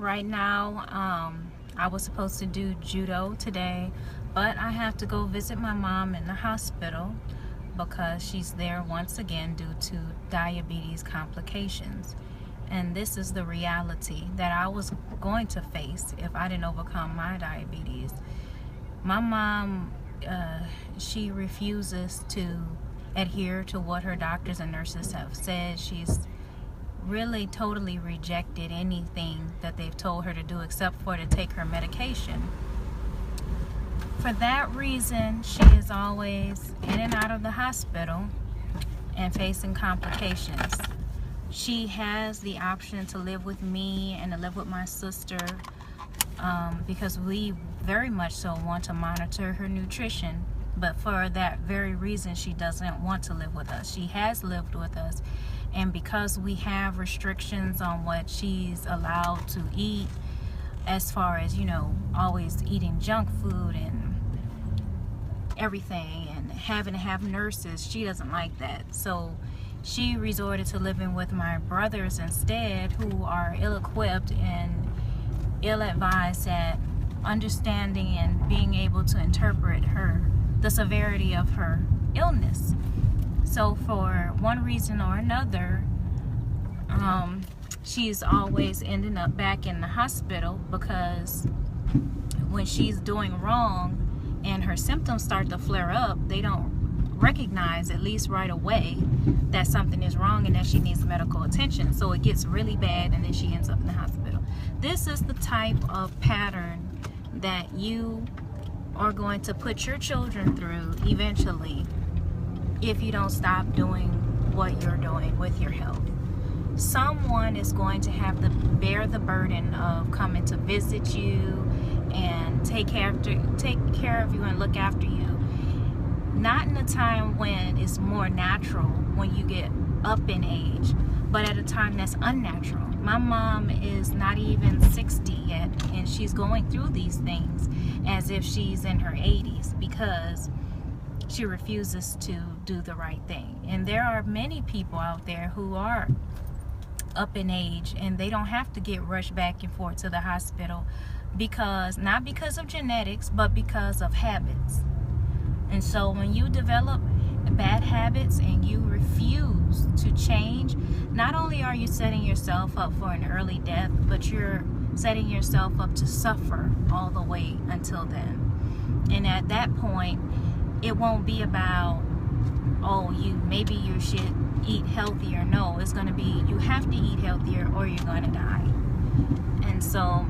right now. I was supposed to do judo today, but I have to go visit my mom in the hospital because she's there once again due to diabetes complications. And this is the reality that I was going to face if I didn't overcome my diabetes. My mom, she refuses to adhere to what her doctors and nurses have said. She's really totally rejected anything that they've told her to do except for to take her medication. For that reason, she is always in and out of the hospital and facing complications. She has the option to live with me and to live with my sister because we very much so want to monitor her nutrition. But for that very reason, she doesn't want to live with us. She has lived with us, and because we have restrictions on what she's allowed to eat, as far as, always eating junk food and everything and having to have nurses, she doesn't like that. So she resorted to living with my brothers instead, who are ill-equipped and ill-advised at understanding and being able to interpret the severity of her illness. So for one reason or another, she's always ending up back in the hospital because when she's doing wrong and her symptoms start to flare up, they don't recognize, at least right away, that something is wrong and that she needs medical attention. So it gets really bad and then she ends up in the hospital. This is the type of pattern that you are going to put your children through eventually if you don't stop doing what you're doing with your health. Someone is going to have to bear the burden of coming to visit you and take care of you and look after you. Not in a time when it's more natural, when you get up in age, but at a time that's unnatural. My mom is not even 60 yet, and she's going through these things as if she's in her 80s because she refuses to do the right thing. And there are many people out there who are up in age and they don't have to get rushed back and forth to the hospital not because of genetics, but because of habits. And so when you develop bad habits and you refuse to change, not only are you setting yourself up for an early death, but you're setting yourself up to suffer all the way until then. And at that point, it won't be about, maybe you should eat healthier. No, it's going to be, you have to eat healthier or you're going to die. And so,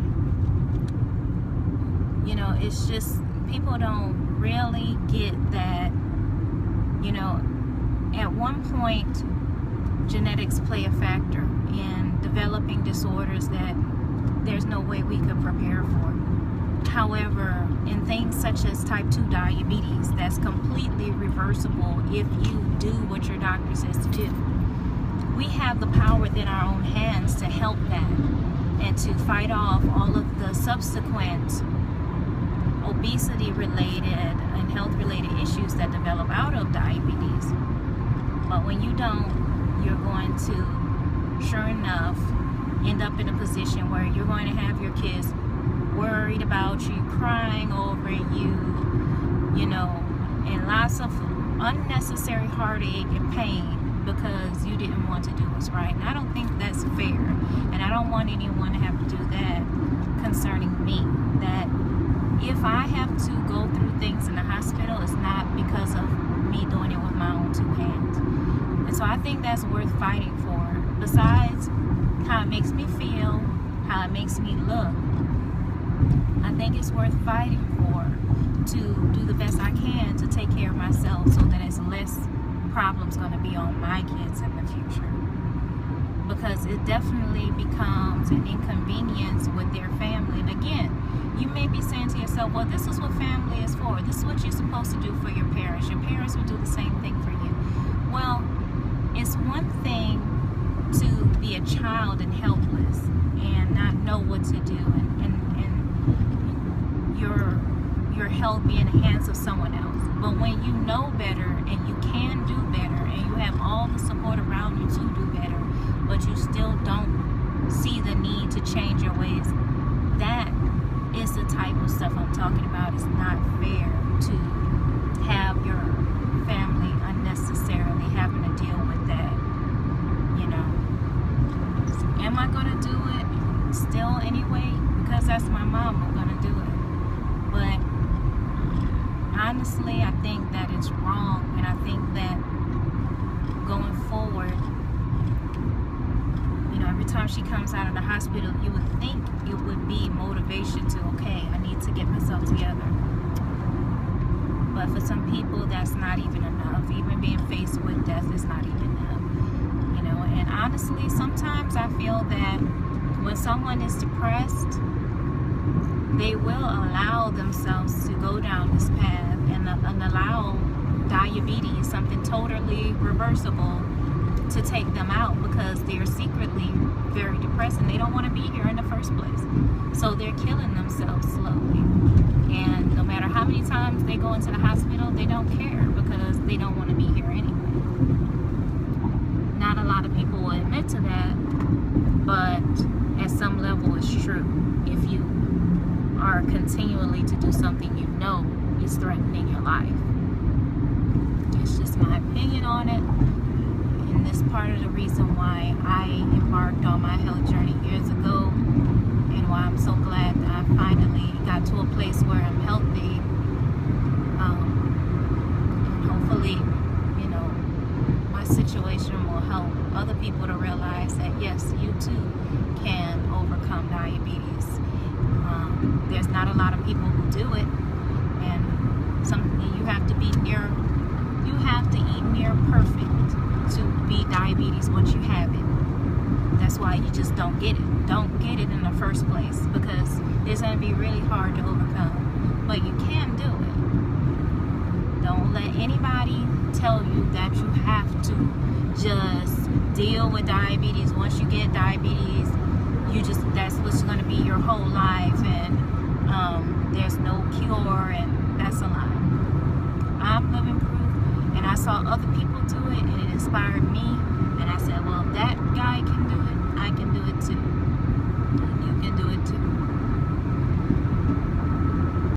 it's just, people don't really get that, at one point, genetics play a factor in developing disorders that there's no way we could prepare for. However, in things such as type 2 diabetes, that's completely reversible if you do what your doctor says to do. We have the power within our own hands to help that and to fight off all of the subsequent obesity-related and health-related issues that develop out of diabetes. But when you don't, you're going to, sure enough, end up in a position where you're going to have your kids worried about you, crying over you, and lots of unnecessary heartache and pain because you didn't want to do what's right. And I don't think that's fair, and I don't want anyone to have to do that concerning me. That if I have to go through things in the hospital, it's not because of me doing it with my own two hands. And so I think that's worth fighting for. Besides how it makes me feel, how it makes me look, I think it's worth fighting for to do the best I can to take care of myself so that it's less problems going to be on my kids in the future. Because it definitely becomes an inconvenience with their family. And again, you may be saying to yourself, well, this is what family is for. This is what you're supposed to do for your parents. Your parents will do the same thing for you. Well, it's one thing to be a child and helpless and not know what to do and your health be in the hands of someone else. But when you know better and you can do better and you have all the support around you to do better, but you still don't see the need to change your ways, stuff I'm talking about. It's not fair to have your family unnecessarily having to deal with that, you know. Am I gonna do it still anyway? Because that's my mom, I'm gonna do it. But honestly, I think that it's wrong, and I think that going forward, you know, every time she comes out of the hospital, you would think it would be motivation to, okay, I need to get myself together. But for some people, that's not even enough. Even being faced with death is not even enough, you know. And honestly, sometimes I feel that when someone is depressed, they will allow themselves to go down this path and allow diabetes, something totally reversible, to take them out, because they're secretly very depressed and they don't want to be here in the first place. So they're killing themselves slowly. And no matter how many times they go into the hospital, they don't care because they don't want to be here anyway. Not a lot of people will admit to that, but at some level it's true. If you are continually to do something you know is threatening your life. It's just my opinion on it. And this part of the reason why I embarked on my health journey years ago, and why I'm so glad that I finally got to a place where I'm healthy. And hopefully, you know, my situation will help other people to realize that yes, you too can overcome diabetes. There's not a lot of people who do it, and you have to eat near perfect to beat diabetes once you have it. That's why you just don't get it. Don't get it in the first place, because it's going to be really hard to overcome. But you can do it. Don't let anybody tell you that you have to just deal with diabetes. Once you get diabetes, that's what's going to be your whole life, and there's no cure, and that's a lie. I'm living proof, and I saw other people do it, and it inspired me, and I said, well, if that guy can do it, I can do it too.